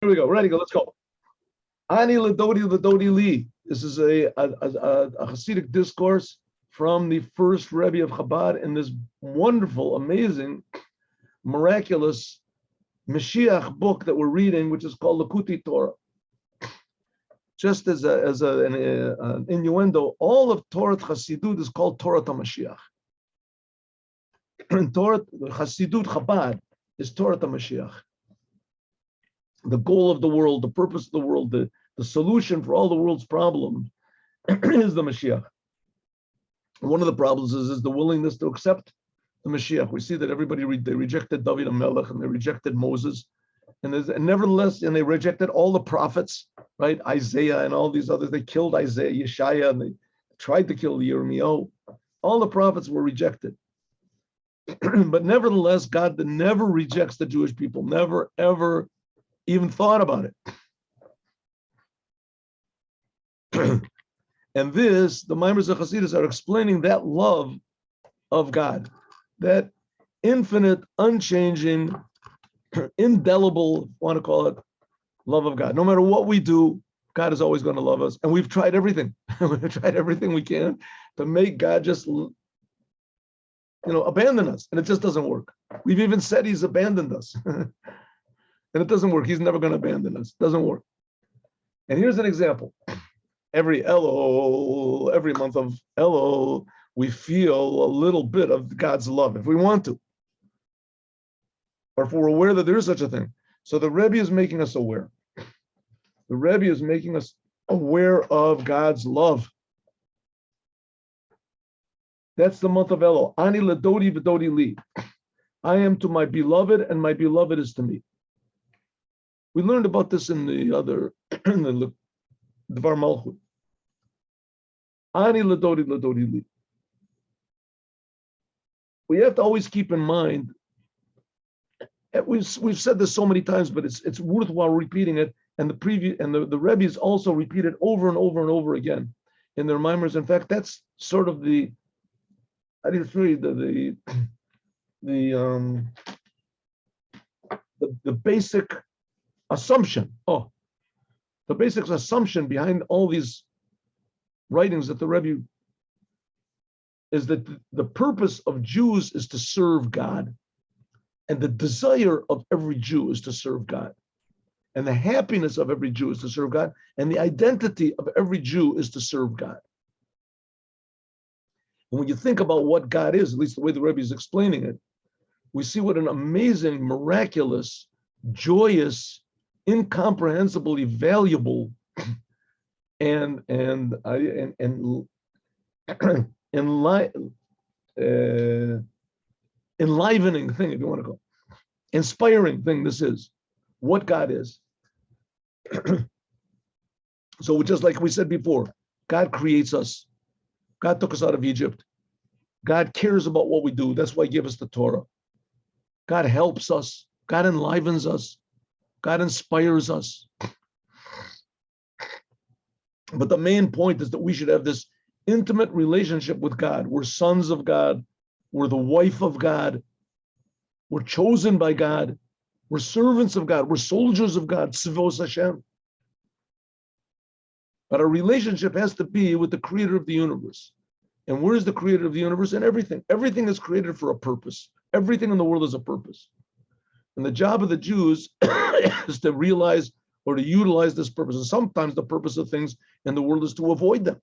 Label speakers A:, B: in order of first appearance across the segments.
A: Here we go. Ready? Go. Let's go. Ani Ladodi Li. This is a Hasidic discourse from the first Rebbe of Chabad in this wonderful, amazing, miraculous Moshiach book that we're reading, which is called Likuti Torah. Just as an innuendo, all of Torah Chassidut is called Torah Mashiach. And Torah Chassidut Chabad is Torah Mashiach. The goal of the world, the purpose of the world, the solution for all the world's problems is the Mashiach. And one of the problems is the willingness to accept the Mashiach. We see that everybody they rejected David HaMelech and they rejected Moses, and nevertheless, and they rejected all the prophets, right? Isaiah and all these others. They killed Isaiah, Yeshaya, and they tried to kill Yirmiyahu. All the prophets were rejected. But nevertheless, God never rejects the Jewish people, never, ever even thought about it. And this, the Maimers of Hasidus are explaining that love of God, that infinite, unchanging, indelible, if you want to call it, love of God. No matter what we do, God is always going to love us. And we've tried everything. We've tried everything we can to make God just, abandon us. And it just doesn't work. We've even said he's abandoned us. And it doesn't work. He's never going to abandon us. It doesn't work. And here's an example. Every ELUL, every month of ELUL, we feel a little bit of God's love if we want to. Or if we're aware that there is such a thing. So the Rebbe is making us aware. The Rebbe is making us aware of God's love. That's the month of ELUL. Ani ledodi v'dodi li. I am to my beloved and my beloved is to me. We learned about this in the other, in the Dvar Malchut. Ani ledodi li. We have to always keep in mind, we've said this so many times, but it's worthwhile repeating it. And the Rebbe's also repeat it over and over and over again in their mimers. In fact, that's sort of the basic assumption. The basic assumption behind all these writings that the Rebbe is that the purpose of Jews is to serve God, and the desire of every Jew is to serve God, and the happiness of every Jew is to serve God, and the identity of every Jew is to serve God. And when you think about what God is, at least the way the Rebbe is explaining it, we see what an amazing, miraculous, joyous, incomprehensibly valuable and enlivening thing, if you want to go, inspiring thing this is, what God is. So just like we said before, God creates us. God took us out of Egypt. God cares about what we do. That's why he gave us the Torah. God helps us. God enlivens us. God inspires us. But the main point is that we should have this intimate relationship with God. We're sons of God. We're the wife of God. We're chosen by God. We're servants of God. We're soldiers of God. Tzvos Hashem. But our relationship has to be with the creator of the universe. And where is the creator of the universe? And everything. Everything is created for a purpose. Everything in the world is a purpose. And the job of the Jews is to realize or to utilize this purpose. And sometimes the purpose of things in the world is to avoid them.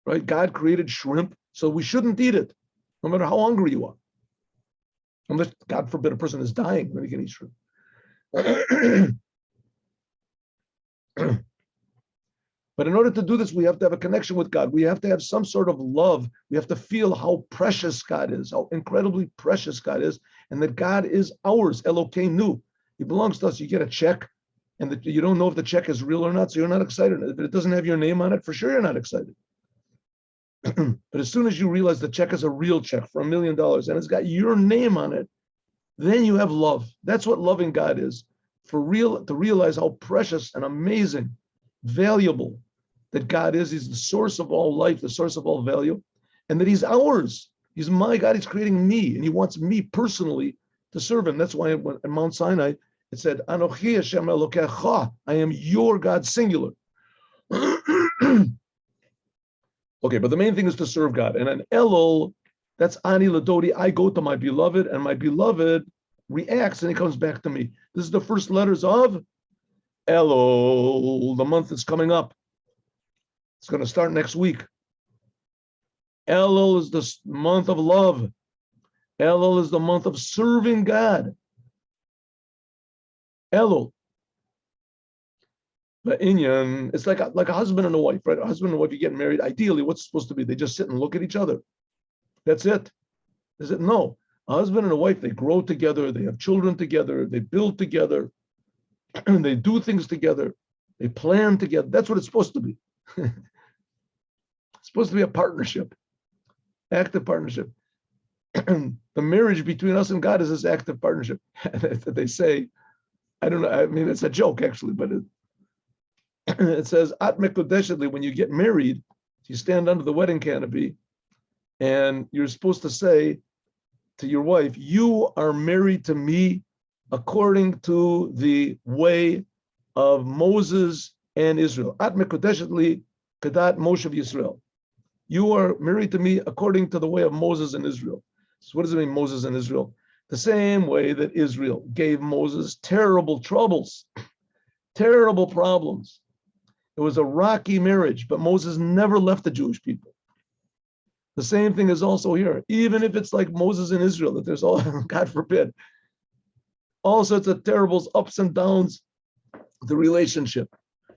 A: Right? God created shrimp, so we shouldn't eat it, no matter how hungry you are. Unless, God forbid, a person is dying, then he can eat shrimp. But in order to do this, we have to have a connection with God. We have to have some sort of love. We have to feel how precious God is, how incredibly precious God is, and that God is ours, Elokeinu. He belongs to us. You get a check, and that you don't know if the check is real or not, so you're not excited. If it doesn't have your name on it, for sure you're not excited. But as soon as you realize the check is a real check for $1 million, and it's got your name on it, then you have love. That's what loving God is. For real, to realize how precious and amazing, valuable that God is. He's the source of all life, the source of all value, and that he's ours. He's my God. He's creating me, and he wants me personally to serve him. That's why at Mount Sinai, It said, Anochi Hashem Elokecha, I am your God, singular. Okay, but the main thing is to serve God. And an Elul, that's Ani Ladodi, I go to my beloved, and my beloved reacts and he comes back to me. This is the first letters of Elul, the month that's coming up. It's going to start next week. Elul is the month of love. Elul is the month of serving God. Elul. But Inyan, it's like a husband and a wife, right? A husband and a wife, you get married. Ideally, what's it supposed to be? They just sit and look at each other. That's it. Is it? No. A husband and a wife, they grow together. They have children together. They build together. They do things together. They plan together. That's what it's supposed to be. It's supposed to be a partnership, active partnership. The marriage between us and God is this active partnership. They say, I don't know, I mean, it's a joke actually, but it says, At Mekodeshedli, when you get married, you stand under the wedding canopy and you're supposed to say to your wife, you are married to me according to the way of Moses and Israel. At Mekodeshedli, Kadat Moshe Yisrael. You are married to me according to the way of Moses and Israel. So what does it mean, Moses and Israel? The same way that Israel gave Moses terrible troubles, terrible problems. It was a rocky marriage, but Moses never left the Jewish people. The same thing is also here. Even if it's like Moses and Israel, that there's all, God forbid, all sorts of terrible ups and downs, the relationship.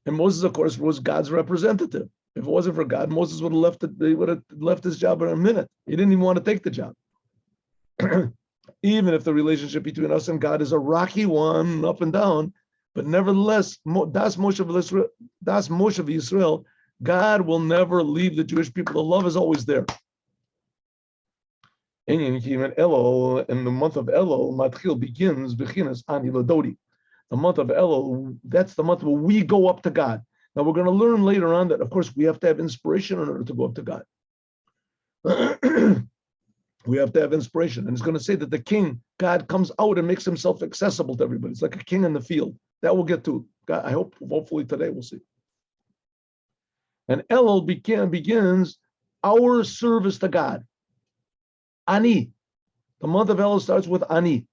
A: And Moses, of course, was God's representative. If it wasn't for God, Moses would have left it, he would have left his job in a minute. He didn't even want to take the job. Even if the relationship between us and God is a rocky one, up and down, but nevertheless, Das Moshe Yisrael, God will never leave the Jewish people. The love is always there. In Elul, in the month of Elul, Matchil begins Bechinas Ani Ladodi. The month of Elul, that's the month where we go up to God. Now we're going to learn later on that, of course, we have to have inspiration in order to go up to God. We have to have inspiration. And it's going to say that the king, God, comes out and makes himself accessible to everybody. It's like a king in the field. That we'll get to. God, I hope, hopefully today we'll see. And Elul begins our service to God. Ani. The month of Elul starts with Ani.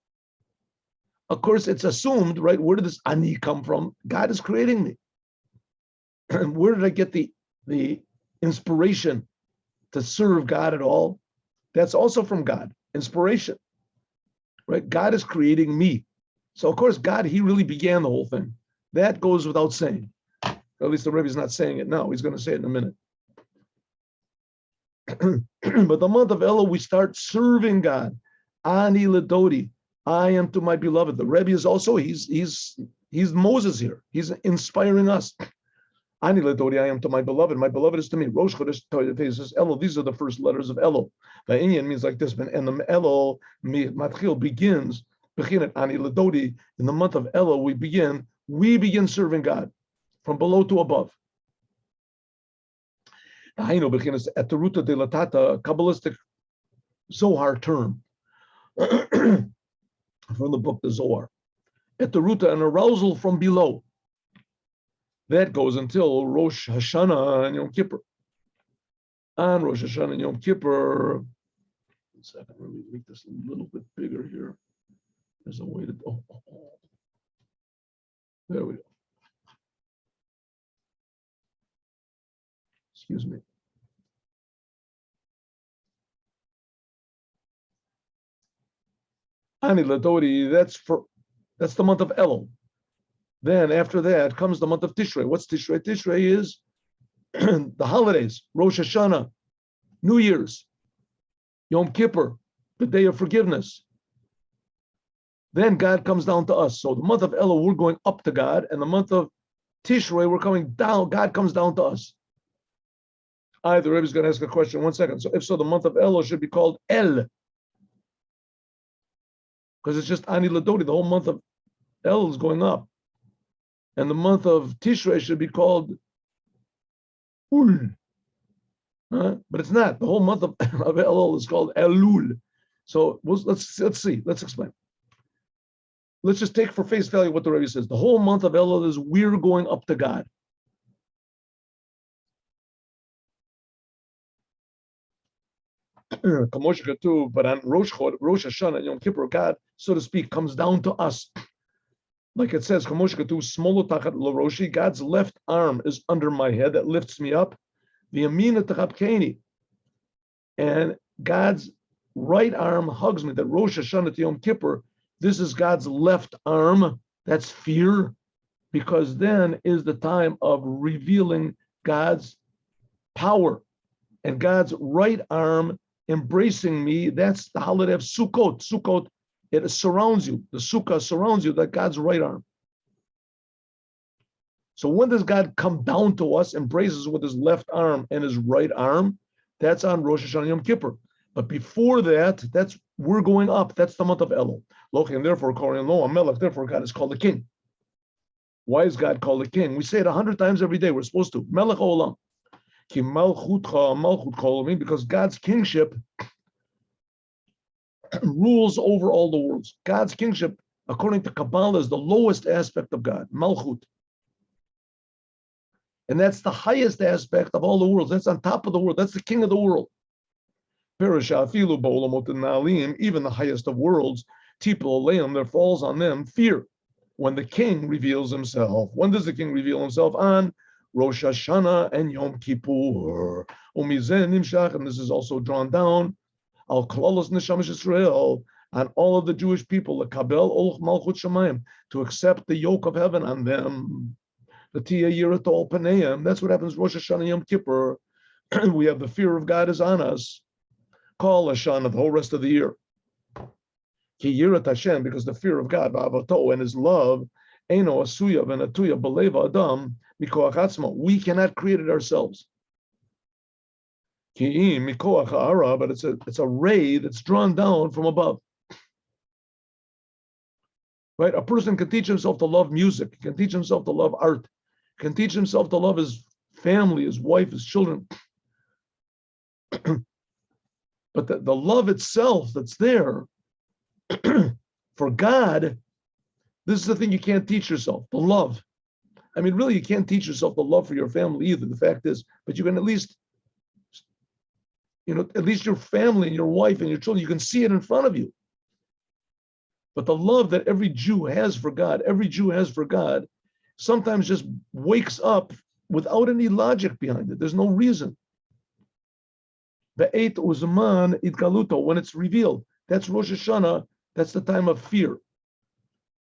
A: Of course, it's assumed, right? Where did this Ani come from? God is creating me. Where did I get the inspiration to serve God at all? That's also from God, inspiration, right? God is creating me. So of course, God, he really began the whole thing. That goes without saying. At least the Rebbe is not saying it now. He's going to say it in a minute. But the month of Elul, we start serving God. Ani Ladodi, I am to my beloved. The Rebbe is also, he's Moses here. He's inspiring us. Ani Ladodi, I am to my beloved. My beloved is to me. Rosh Chodesh says Elul. These are the first letters of Elul. The Inyan means like this, and the Elul Matchil begins. Bechinat Ani Ladodi. In the month of Elul, we begin serving God from below to above. Hainu Bechinas at the ruta de latata, Kabbalistic Zohar term from the book the Zohar. At the ruta, an arousal from below. That goes until Rosh Hashanah and Yom Kippur. On Rosh Hashanah and Yom Kippur, 1 second, let me make this a little bit bigger here. There's a way to go. There we go. Excuse me. Ani Ladodi, that's the month of Elul. Then after that comes the month of Tishrei. What's Tishrei? Tishrei is the holidays, Rosh Hashanah, New Year's, Yom Kippur, the day of forgiveness. Then God comes down to us. So the month of Elul, we're going up to God, and the month of Tishrei, we're coming down. God comes down to us. The Rebbe is going to ask a question. 1 second. So if so, the month of Elul should be called El, because it's just Ani Ladodi. The whole month of Elul is going up. And the month of Tishrei should be called Ul. But it's not. The whole month of Elul is called Elul. So let's see. Let's explain. let's just take for face value what the Rebbe says. The whole month of Elul is we're going up to God. But on Rosh Hashanah and Yom Kippur, God, so to speak, comes down to us. Like it says, God's left arm is under my head that lifts me up. And God's right arm hugs me. That Rosh Hashanah to Yom Kippur, this is God's left arm. That's fear, because then is the time of revealing God's power. And God's right arm embracing me, that's the holiday of Sukkot. Sukkot, it surrounds you. The Sukkah surrounds you, like God's right arm. So when does God come down to us, embraces with his left arm and his right arm? That's on Rosh Hashanah Yom Kippur. But before that, we're going up. That's the month of Elul. And therefore, therefore God is called the king. Why is God called the king? We say it 100 times every day. We're supposed to. Melech Olam. Because God's kingship rules over all the worlds. God's kingship, according to Kabbalah, is the lowest aspect of God, Malchut. And that's the highest aspect of all the worlds. That's on top of the world. That's the king of the world. Even the highest of worlds, there falls on them fear when the king reveals himself. When does the king reveal himself? On Rosh Hashanah and Yom Kippur. And this is also drawn down al klalos neshamash Israel, on all of the Jewish people, to accept the yoke of heaven on them. That's what happens Rosh Hashanah Yom Kippur. We have the fear of God is on us. Call Hashanah the whole rest of the year. Because the fear of God and his love, we cannot create it ourselves. But it's a ray that's drawn down from above. Right? A person can teach himself to love music, can teach himself to love art, can teach himself to love his family, his wife, his children. But the love itself that's there for God, this is the thing you can't teach yourself, the love. I mean, really, you can't teach yourself the love for your family either. The fact is, but you can at least your family and your wife and your children, you can see it in front of you. But the love that every Jew has for God, sometimes just wakes up without any logic behind it. There's no reason. Be'et uzman itgaluto, when it's revealed, that's Rosh Hashanah, that's the time of fear.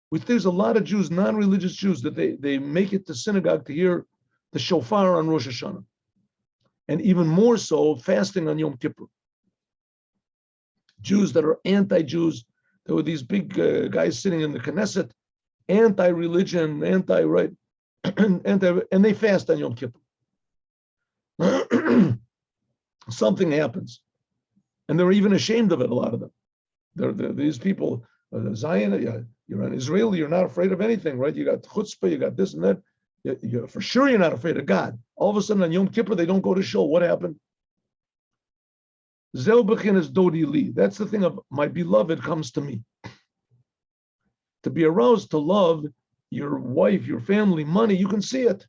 A: There's a lot of Jews, non-religious Jews, that they make it to synagogue to hear the shofar on Rosh Hashanah. And even more so, fasting on Yom Kippur. Jews that are anti-Jews, there were these big guys sitting in the Knesset, anti-religion, anti-right, and they fast on Yom Kippur. Something happens. And they're even ashamed of it, a lot of them. These people, Zion, you're an Israeli, you're not afraid of anything, right? You got chutzpah, you got this and that. For sure you're not afraid of God. All of a sudden on Yom Kippur, they don't go to shul. What happened? Zel b'chin is dodi li. That's the thing of my beloved comes to me. To be aroused to love your wife, your family, money, you can see it.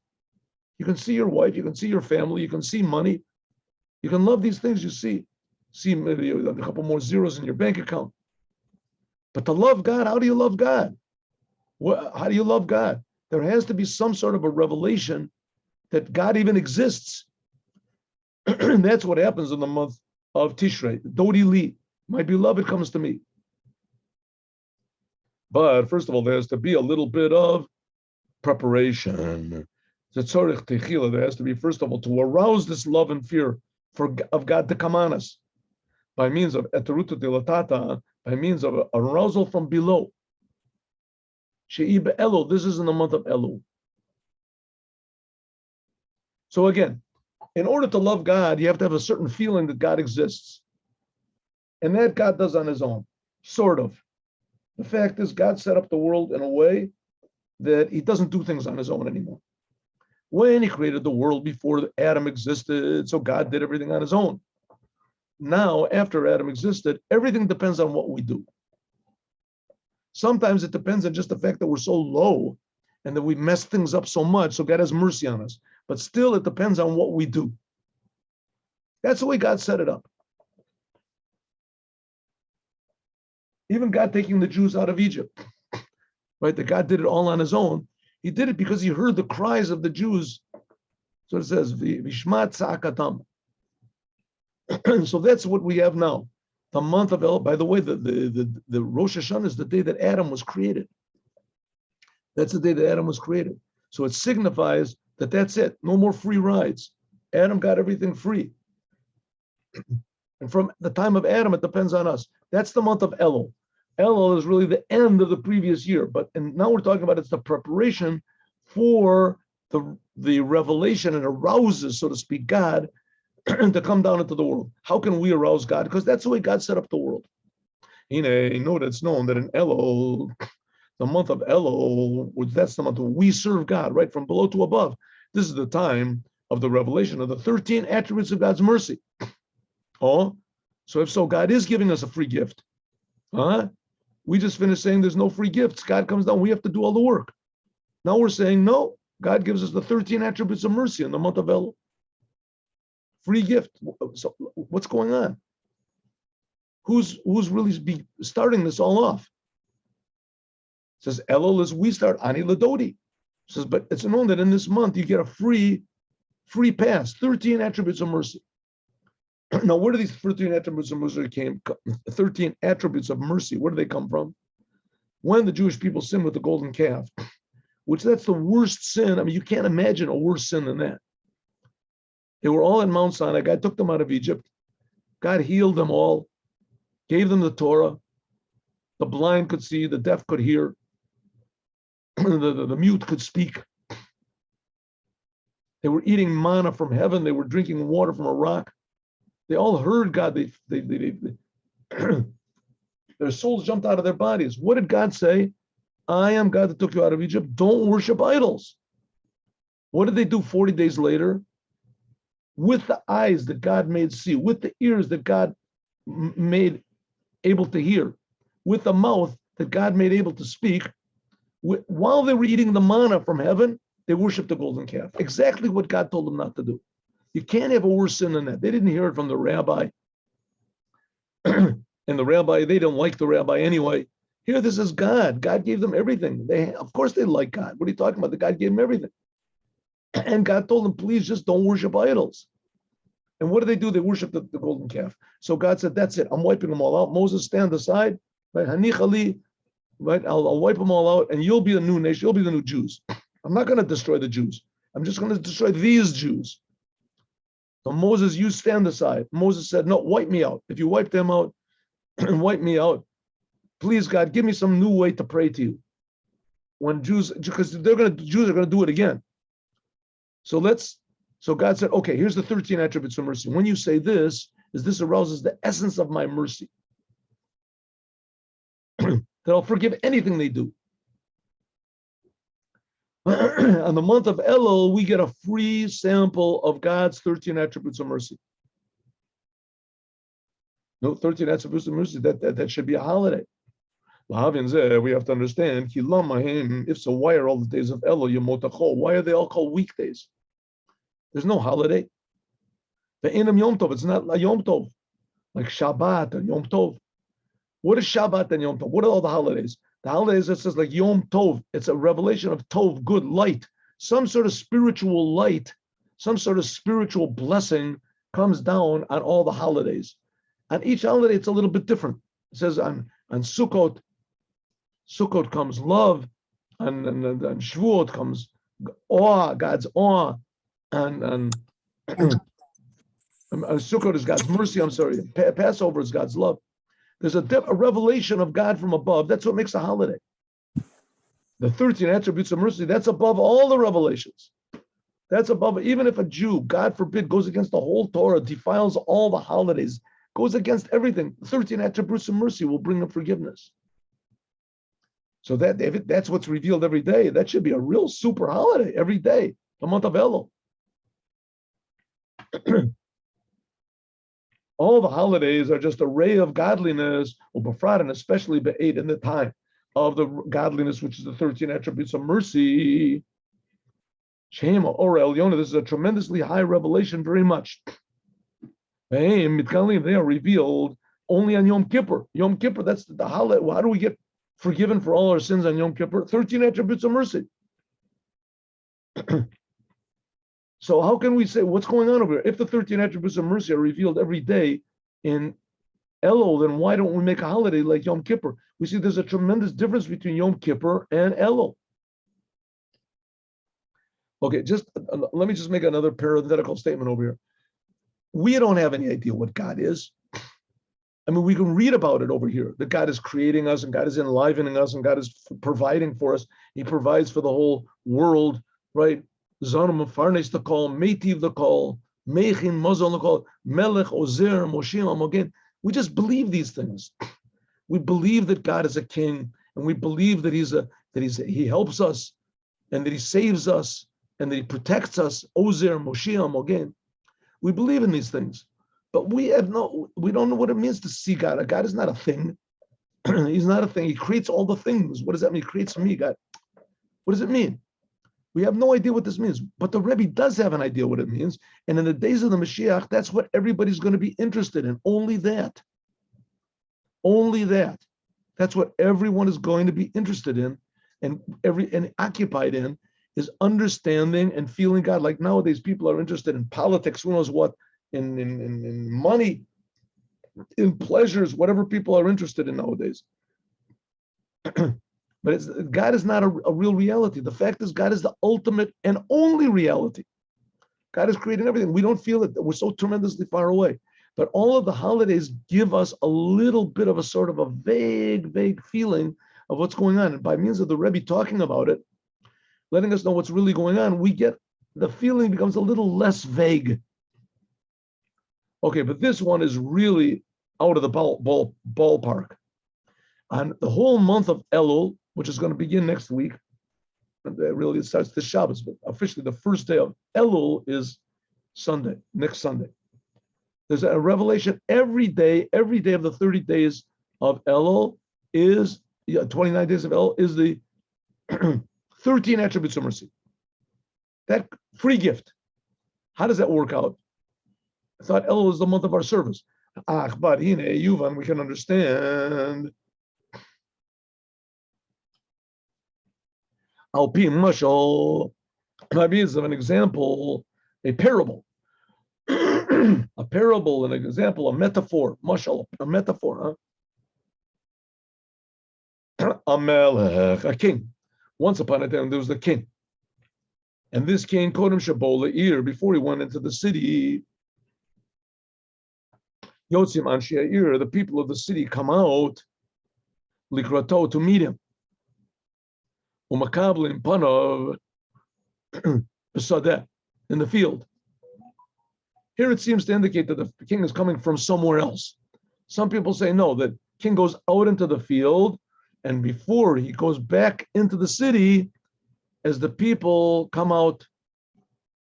A: You can see your wife, you can see your family, you can see money. You can love these things you see. See maybe a couple more zeros in your bank account. But to love God, how do you love God? How do you love God? There has to be some sort of a revelation that God even exists. And that's what happens in the month of Tishrei. Dodi li, my beloved comes to me. But first of all, there has to be a little bit of preparation. There has to be, first of all, to arouse this love and fear of God to come on us by means of eteruta dilatata, by means of arousal from below. She'i be'elul, this is in the month of Elul. So again, in order to love God, you have to have a certain feeling that God exists. And that God does on his own, sort of. The fact is, God set up the world in a way that he doesn't do things on his own anymore. When he created the world before Adam existed, so God did everything on his own. Now, after Adam existed, everything depends on what we do. Sometimes it depends on just the fact that we're so low and that we mess things up so much, so God has mercy on us. But still, it depends on what we do. That's the way God set it up. Even God taking the Jews out of Egypt, right? That God did it all on his own. He did it because he heard the cries of the Jews. So it says, Vishmat Sa'akatam. So that's what we have now. The month of El. By the way, the Rosh Hashanah is the day that Adam was created. That's the day that Adam was created. So it signifies that that's it. No more free rides. Adam got everything free. And from the time of Adam, it depends on us. That's the month of Elul. Elul is really the end of the previous year. And now we're talking about it's the preparation for the revelation and arouses, so to speak, God to come down into the world. How can we arouse God? Because that's the way God set up the world. You know, it's known that in Elul, the month of Elul, that's the month where we serve God, right? From below to above. This is the time of the revelation of the 13 attributes of God's mercy. Oh, so if so, God is giving us a free gift. We just finished saying there's no free gifts. God comes down, we have to do all the work. Now we're saying, no, God gives us the 13 attributes of mercy in the month of Elul. Free gift. So what's going on? Who's really starting this all off? It says Elul is we start Ani Ladodi. It says, but it's known that in this month you get a free pass, 13 attributes of mercy. Now, where do these 13 attributes of mercy 13 attributes of mercy, where do they come from? When the Jewish people sinned with the golden calf, which that's the worst sin. I mean, you can't imagine a worse sin than that. They were all in Mount Sinai. God took them out of Egypt. God healed them all, gave them the Torah. The blind could see, the deaf could hear, the mute could speak. They were eating manna from heaven. They were drinking water from a rock. They all heard God. Their souls jumped out of their bodies. What did God say? I am God that took you out of Egypt. Don't worship idols. What did they do 40 days later? With the eyes that God made see, with the ears that God made able to hear, with the mouth that God made able to speak, while they were eating the manna from heaven, they worshiped the golden calf. Exactly what God told them not to do. You can't have a worse sin than that. They didn't hear it from the rabbi. And the rabbi, they don't like the rabbi anyway. Here, this is God. God gave them everything. Of course they like God. What are you talking about? The God gave them everything. And God told them, please just don't worship idols. And what do? They worship the golden calf. So God said, that's it. I'm wiping them all out. Moses, stand aside. Right? Hanichali, right? I'll wipe them all out, and you'll be the new nation. You'll be the new Jews. I'm not going to destroy the Jews. I'm just going to destroy these Jews. So Moses, you stand aside. Moses said, no, wipe me out. If you wipe them out and wipe me out, please, God, give me some new way to pray to you. When Jews, because Jews are going to do it again. So God said, okay, here's the 13 attributes of mercy. When you say this arouses the essence of my mercy. That I'll forgive anything they do. On the month of Elul, we get a free sample of God's 13 attributes of mercy. No, 13 attributes of mercy, that should be a holiday. We have to understand, if so, why are all the days of Elul Yomotachol? Why are they all called weekdays? There's no holiday. The Inam Yom Tov, it's not like Yom Tov, like Shabbat and Yom Tov. What is Shabbat and Yom Tov? What are all the holidays? The holidays, it says like Yom Tov. It's a revelation of Tov, good, light. Some sort of spiritual light, some sort of spiritual blessing comes down on all the holidays. On each holiday, it's a little bit different. It says on Sukkot comes love, and Shavuot comes awe, God's awe, and Sukkot is God's mercy. Passover is God's love. There's a revelation of God from above. That's what makes a holiday. The 13 attributes of mercy, that's above all the revelations. That's above, even if a Jew, God forbid, goes against the whole Torah, defiles all the holidays, goes against everything, 13 attributes of mercy will bring him forgiveness. So that's what's revealed every day. That should be a real super holiday every day, the month of Elul. All the holidays are just a ray of godliness, or befrat, and especially be'ed in the time of the godliness, which is the 13 attributes of mercy. Shema or Elyon, this is a tremendously high revelation, very much. They are revealed only on Yom Kippur. Yom Kippur, that's the holiday. How do we get forgiven for all our sins on Yom Kippur? 13 attributes of mercy. So how can we say, what's going on over here? If the 13 attributes of mercy are revealed every day in ELUL, then why don't we make a holiday like Yom Kippur? We see there's a tremendous difference between Yom Kippur and ELUL. Okay, let me just make another parenthetical statement over here. We don't have any idea what God is. I mean, we can read about it over here, that God is creating us and God is enlivening us and God is providing for us. He provides for the whole world, right? Zanam Farnes the call, Metiv the call, Mechin Mazon the call, Melech Ozer, Moshiach Mogen. We just believe these things. We believe that God is a king, and we believe that he helps us, and that he saves us, and that he protects us. Ozer, Moshiach Mogen. We believe in these things, but we don't know what it means to see God. God is not a thing. He's not a thing. He creates all the things. What does that mean? He creates me, God. What does it mean? We have no idea what this means, but the Rebbe does have an idea what it means. And in the days of the Mashiach, that's what everybody's going to be interested in. Only that. Only that. That's what everyone is going to be interested in and occupied in, is understanding and feeling God. Like nowadays, people are interested in politics, who knows what, in money, in pleasures, whatever people are interested in nowadays. But God is not a real reality. The fact is, God is the ultimate and only reality. God is creating everything. We don't feel it. We're so tremendously far away. But all of the holidays give us a little bit of a sort of a vague feeling of what's going on. And by means of the Rebbe talking about it, letting us know what's really going on, we get, the feeling becomes a little less vague. Okay, but this one is really out of the ballpark. On the whole month of Elul, which is going to begin next week, really it starts this Shabbos, but officially the first day of Elul is Sunday, next Sunday. There's a revelation every day of the 30 days of Elul is, 29 days of Elul is the 13 attributes of mercy. That free gift. How does that work out? I thought Elul is the month of our service. But hine Yuvan, we can understand. Alpi mashal, by means of an example, a parable. A parable, an example, a metaphor, mashal, a metaphor, a melech, a king. Once upon a time, there was the king. And this king, Kodem Shabola Ir, before he went into the city, Yotzim Anshei Ir, the people of the city come out, Likrato, to meet him. Umakablim Panav, Besadeh, in the field. Here it seems to indicate that the king is coming from somewhere else. Some people say no, that king goes out into the field, and before he goes back into the city, as the people come out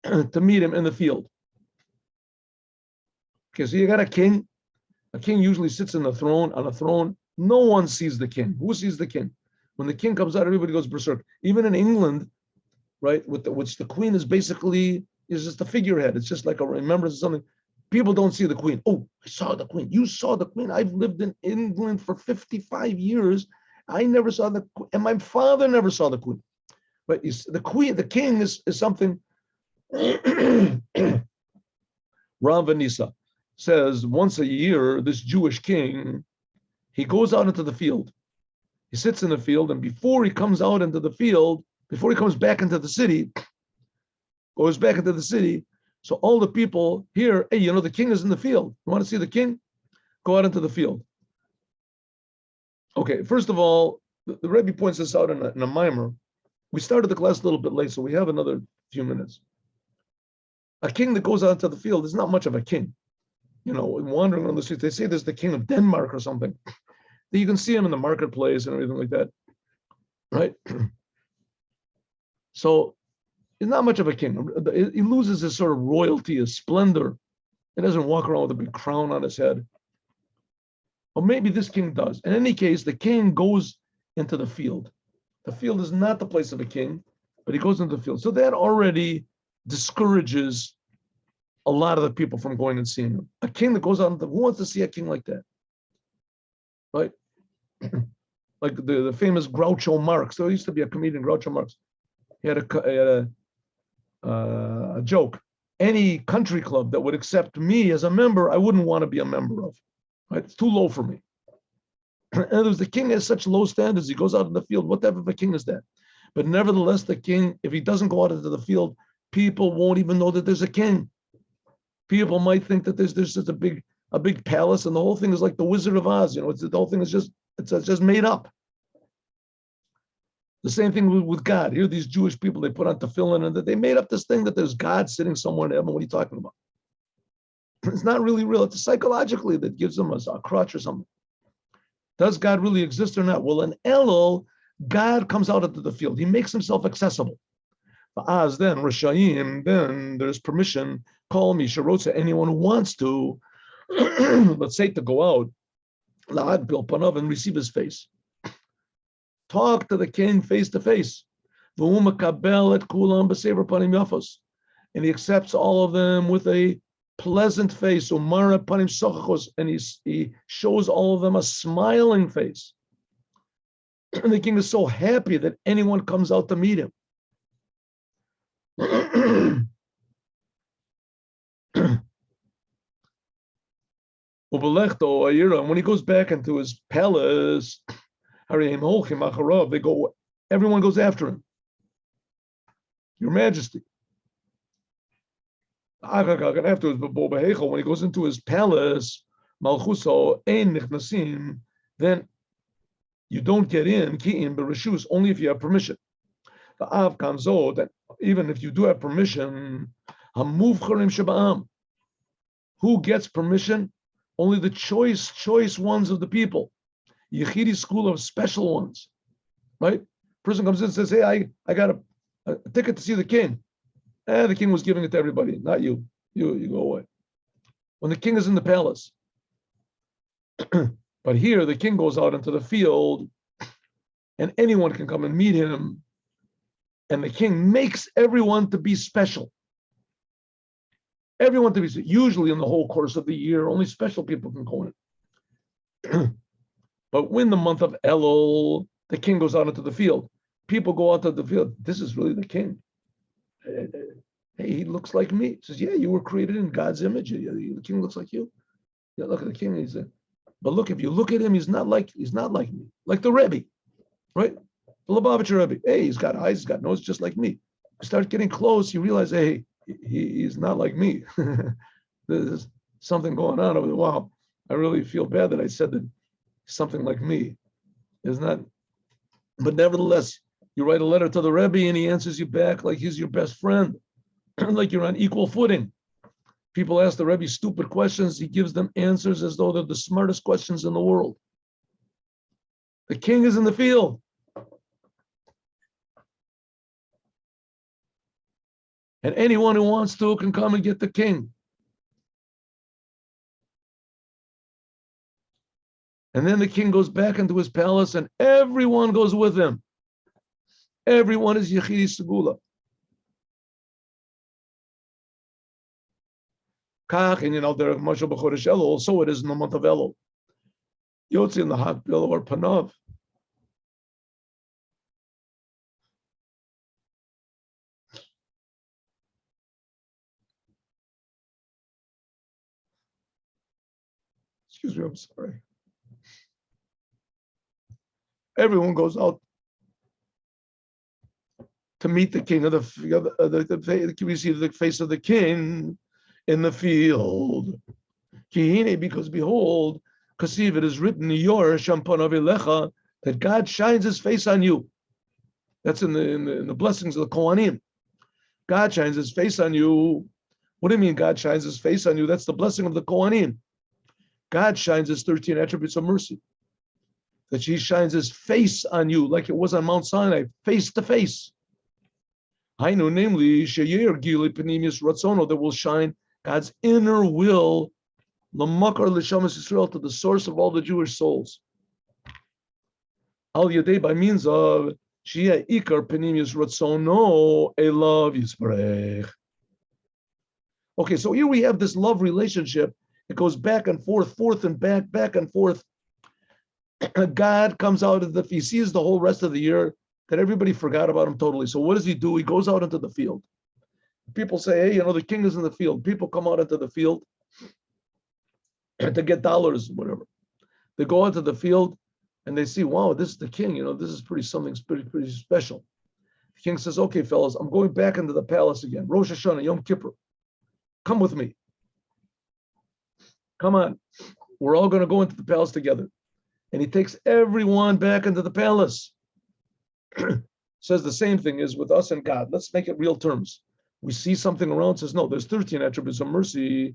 A: to meet him in the field. Okay, so you got a king. A king usually sits on a throne. No one sees the king. Who sees the king? When the king comes out, everybody goes berserk. Even in England, right, which the queen is basically is just a figurehead. It's just like a remembrance of something. People don't see the queen. Oh, I saw the queen. You saw the queen. I've lived in England for 55 years. I never saw the queen, and my father never saw the queen. But the queen, the king is something. Rav Vanisa says once a year, this Jewish king, he goes out into the field. He sits in the field, and before he comes out into the field, before he comes back into the city, goes back into the city. So all the people here, hey, the king is in the field. You want to see the king? Go out into the field. Okay, first of all, the Rebbe points this out in a mimer. We started the class a little bit late, so we have another few minutes. A king that goes out into the field is not much of a king. Wandering on the streets, they say there's the king of Denmark or something. You can see him in the marketplace and everything like that, right? So he's not much of a king. He loses his sort of royalty, his splendor. He doesn't walk around with a big crown on his head. Or maybe this king does. In any case, the king goes into the field. The field is not the place of a king, but he goes into the field. So that already discourages a lot of the people from going and seeing him. A king that goes out, who wants to see a king like that? Right? Like the famous Groucho Marx. There used to be a comedian, Groucho Marx. He had a joke. Any country club that would accept me as a member, I wouldn't want to be a member of. Right? It's too low for me. And there's the king has such low standards. He goes out in the field. What type of a king is that? But nevertheless, the king, if he doesn't go out into the field, people won't even know that there's a king. People might think that there's just a big palace, and the whole thing is like the Wizard of Oz. The whole thing is just made up. The same thing with God. Here, these Jewish people, they put on tefillin, and that they made up this thing that there's God sitting somewhere in heaven. What are you talking about? It's not really real. It's psychologically that gives them a crutch or something. Does God really exist or not? Well, in ELUL, God comes out into the field. He makes himself accessible. As then, Rishayim, then there's permission. Call me, Sharotza, anyone who wants to, let's say to go out, La'ad bil panav, and receive his face. Talk to the king face to face. And he accepts all of them with a pleasant face. And he shows all of them a smiling face. And the king is so happy that anyone comes out to meet him. And when he goes back into his palace, they go, everyone goes after him. Your Majesty. And afterwards, when he goes into his palace, then you don't get in, only if you have permission. That even if you do have permission, who gets permission? Only the choice ones of the people. Yechidi school of special ones, right? Person comes in and says, hey, I got a ticket to see the king. The king was giving it to everybody, not you. You go away. When the king is in the palace. But here, the king goes out into the field, and anyone can come and meet him. And the king makes everyone to be special. Everyone to be special. Usually in the whole course of the year, only special people can go in. But when the month of Elul, the king goes out into the field. People go out to the field. This is really the king. Hey, he looks like me. He says, yeah, you were created in God's image. The king looks like you. Yeah, look at the king. But look, if you look at him, he's not like me. Like the Rebbe, right? The Lubavitcher Rebbe. Hey, he's got eyes, he's got nose, just like me. You start getting close, you realize, hey, he's not like me. There's something going on over there. Wow, I really feel bad that I said that something like me is not. But nevertheless, you write a letter to the Rebbe and he answers you back like he's your best friend, like you're on equal footing. People ask the Rebbe stupid questions. He gives them answers as though they're the smartest questions in the world. The king is in the field. And anyone who wants to can come and get the king. And then the king goes back into his palace and everyone goes with him. Everyone is Yechidi Segula. So it is in the month of Elul. Yotzi in the hot bill or Panav. Excuse me, I'm sorry. Everyone goes out to meet the king of we see the face of the king in the field. Because behold, Kasiv, it is written, that God shines his face on you. That's in the blessings of the Kohanim. God shines his face on you. What do you mean God shines his face on you? That's the blessing of the Kohanim. God shines his 13 attributes of mercy. That he shines his face on you like it was on Mount Sinai, face to face. I know, namely, that will shine God's inner will, l'makar l'shamas Yisrael, to the source of all the Jewish souls. Al Yadei, by means of Shia Ikar Penimius Ratzono Elav Yisparech. Okay, so here we have this love relationship. It goes back and forth and back and forth. God comes out of he sees the whole rest of the year that everybody forgot about him totally. So what does he do? He goes out into the field. People say, hey, the king is in the field. People come out into the field to get dollars, whatever. They go out to the field and they see, wow, this is the king. This is something pretty special. The king says, okay, fellas, I'm going back into the palace again. Rosh Hashanah, Yom Kippur. Come with me. Come on. We're all going to go into the palace together. And he takes everyone back into the palace. Says the same thing is with us and God. Let's make it real terms. We see something around, says, no, there's 13 attributes of mercy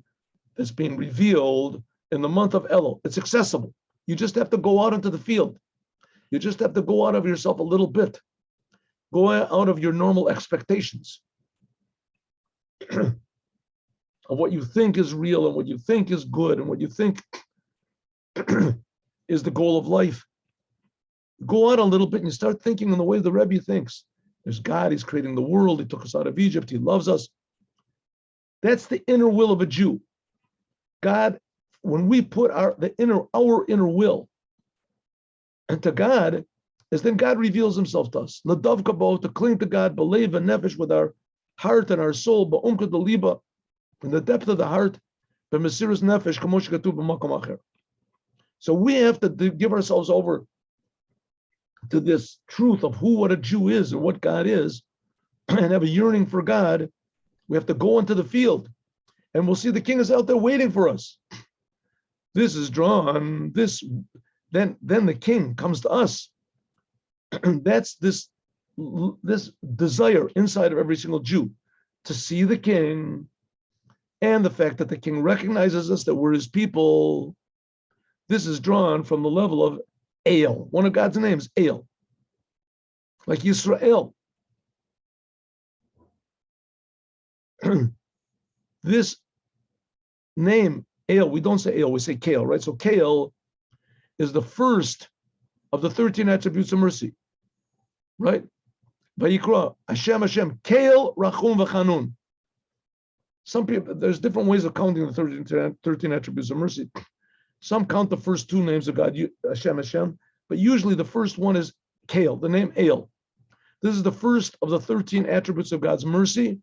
A: that's being revealed in the month of Elul. It's accessible. You just have to go out into the field. You just have to go out of yourself a little bit. Go out of your normal expectations of what you think is real and what you think is good and what you think is the goal of life. Go out a little bit and you start thinking in the way the Rebbe thinks. There's God, he's creating the world, he took us out of Egypt, he loves us. That's the inner will of a Jew. God, when we put our inner will into God, is then God reveals himself to us. Ladav kabo, to cling to God, believe and nefesh, with our heart and our soul, ba'umka deliba, in the depth of the heart, b'mesiras nefesh, kamo shekatuv b'makom acher. So we have to give ourselves over to this truth of what a Jew is and what God is, and have a yearning for God. We have to go into the field, and we'll see the king is out there waiting for us. This is drawn. Then the king comes to us. That's this desire inside of every single Jew to see the king, and the fact that the king recognizes us, that we're his people. This is drawn from the level of El. One of God's names, El. Like Yisrael. This name, El, we don't say El, we say Kael, right? So Kael is the first of the 13 attributes of mercy, right? Vayikra, Hashem, Kael, Rachum, V'chanun. Some people, there's different ways of counting the 13 attributes of mercy. Some count the first two names of God, Hashem, but usually the first one is Kael, the name El. This is the first of the 13 attributes of God's mercy,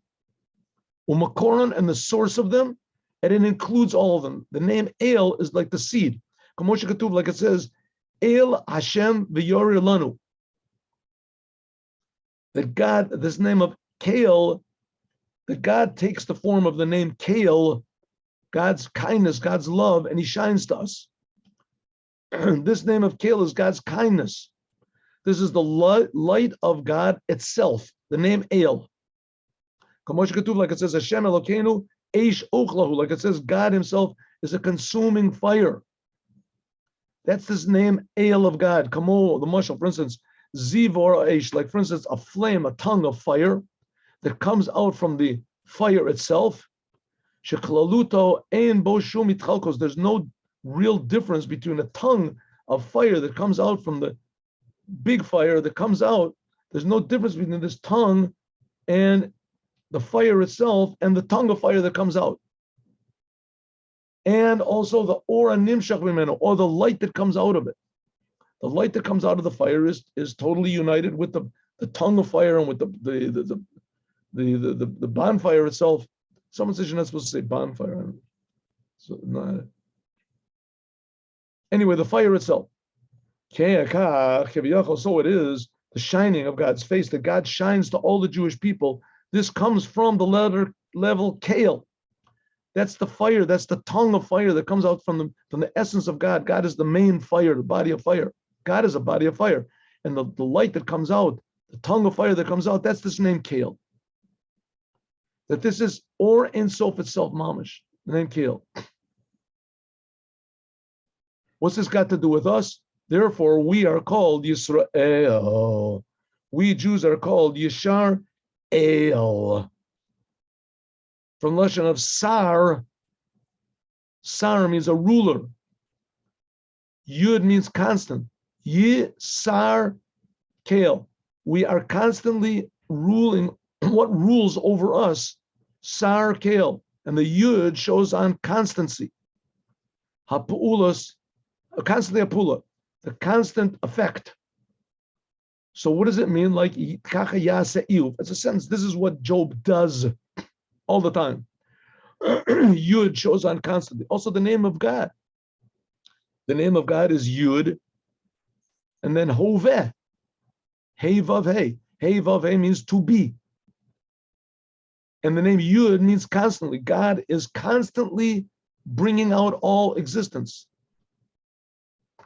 A: Umakoran, and the source of them, and it includes all of them. The name El is like the seed. Like it says, El Hashem v'yorer lanu. That God, this name of Kael, that God takes the form of the name Kael, God's kindness, God's love, and he shines to us. This name of Kael is God's kindness. This is the light of God itself, the name El. Like it says, Hashem Elokeinu Eish Ochlahu, like it says, God himself is a consuming fire. That's this name El of God. Kamo, the Mashal, for instance, Zivor Eish, like for instance, a flame, a tongue of fire that comes out from the fire itself. Sheklaluto ein bo shum itchalkos. There's no real difference between a tongue of fire that comes out from the big fire that comes out. There's no difference between this tongue and the fire itself and the tongue of fire that comes out. And also the ora nimshach mimeno, or the light that comes out of it. The light that comes out of the fire is totally united with the tongue of fire and with the bonfire itself. Someone says you're not supposed to say bonfire. So, no. Anyway, the fire itself. So it is the shining of God's face, that God shines to all the Jewish people. This comes from the level Kael. That's the fire, that's the tongue of fire that comes out from the essence of God. God is the main fire, the body of fire. God is a body of fire. And the light that comes out, the tongue of fire that comes out, that's this name Kael. That this is Or Ein Sof itself, mamish, the name Kael. What's this got to do with us? Therefore, we are called Yisrael. We Jews are called Yishar El. From the lesson of Sar. Sar means a ruler. Yud means constant. Yisar Kale. We are constantly ruling. What rules over us? Sar Kale. And the Yud shows on constancy. Hapu'ulas, constantly apula, the constant effect. So what does it mean? Like, it's a sentence. This is what Job does all the time. Yud shows on constantly. Also the name of God. The name of God is Yud. And then Hoveh. Hey Vav Hey. Hey Vav Hey means to be. And the name Yud means constantly. God is constantly bringing out all existence.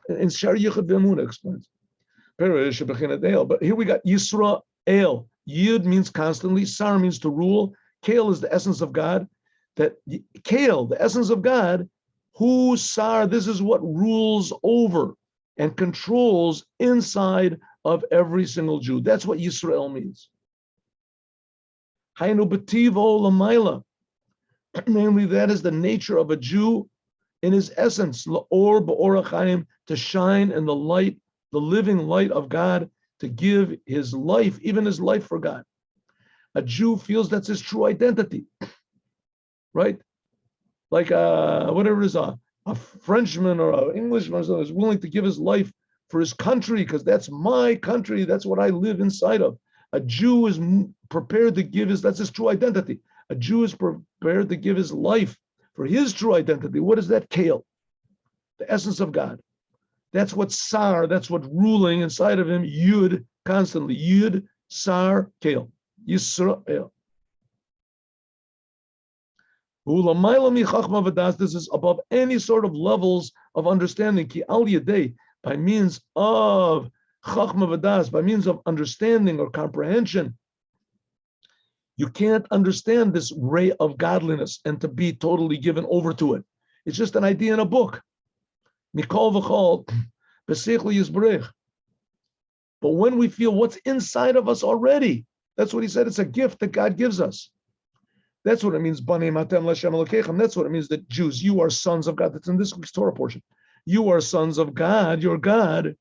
A: And Shar Yichud V'Emunah explains. But here we got Yisrael. Yud means constantly. Sar means to rule. Kale is the essence of God. That Kale, the essence of God, who Sar, this is what rules over and controls inside of every single Jew. That's what Yisrael means. Hainu betivo lamaila. Namely, that is the nature of a Jew in his essence, la'or ba'or chaim, to shine in the light, the living light of God, to give his life, even his life for God. A Jew feels that's his true identity, right? Like whatever it is, a Frenchman or an Englishman is willing to give his life for his country because that's my country, that's what I live inside of. A Jew is prepared to give that's his true identity. A Jew is prepared to give his life for his true identity. What is that? Kale, the essence of God. That's what Sar, that's what ruling inside of him, Yud, constantly. Yud, Sar, Kale, Yisrael. This is above any sort of levels of understanding. Ki al yedei, by means of chachma v'das, by means of understanding or comprehension, you can't understand this ray of godliness and to be totally given over to it. It's just an idea in a book. Mikol v'chol, b'seichel yisberech. But when we feel what's inside of us already, that's what he said, it's a gift that God gives us. That's what it means, Bani Matem Lashem Elokechem. That's what it means that Jews, you are sons of God. That's in this week's Torah portion. You are sons of God, your God.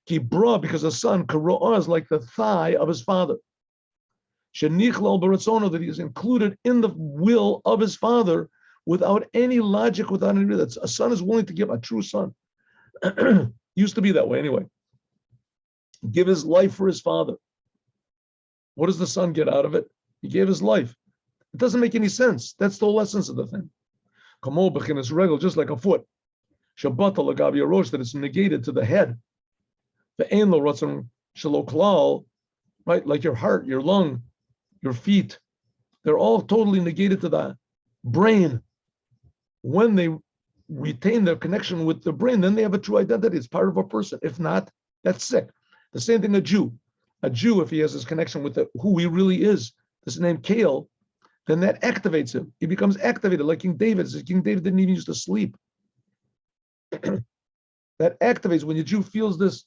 A: Kibra, because a son, Karo'ah, is like the thigh of his father. Shenichlal Baratzono, that he is included in the will of his father without any logic, without any reason. A son is willing to give, a true son. Used to be that way anyway. Give his life for his father. What does the son get out of it? He gave his life. It doesn't make any sense. That's the whole essence of the thing. Kamo b'chinas regel, just like a foot. Shabbat l'gav rosh, that it's negated to the head. Ve'en lo ratzon shelo klal, right? Like your heart, your lung, your feet, they're all totally negated to the brain. When they retain their connection with the brain, then they have a true identity. It's part of a person. If not, that's sick. The same thing a Jew. A Jew, if he has his connection with who he really is, this name Kale, then that activates him. He becomes activated like King David. King David didn't even used to sleep. That activates when your Jew feels this.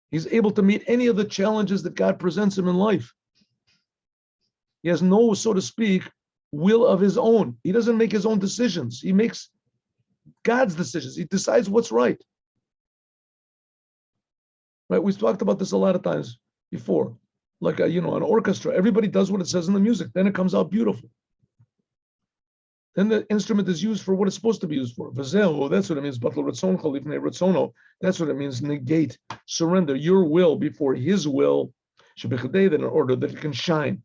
A: He's able to meet any of the challenges that God presents him in life. He has no, so to speak, will of his own. He doesn't make his own decisions. He makes God's decisions. He decides what's right. Right? We've talked about this a lot of times before. Like an orchestra, everybody does what it says in the music. Then it comes out beautiful. Then the instrument is used for what it's supposed to be used for. V'zehu, that's what it means. That's what it means. Negate, surrender your will before His will. That in order that it can shine.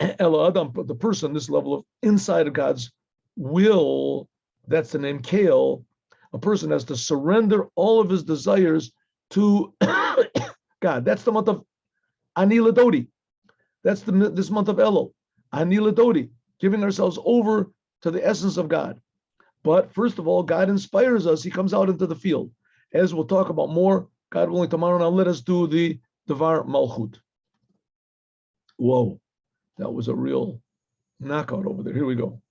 A: The person, this level of inside of God's will, that's the name Kale. A person has to surrender all of his desires to God. That's the month of Ani Ladodi. That's this month of Elul. Ani Ladodi, giving ourselves over to the essence of God. But first of all, God inspires us. He comes out into the field. As we'll talk about more, God willing, tomorrow. Now let us do the Devar Malchut. Whoa, that was a real knockout over there. Here we go.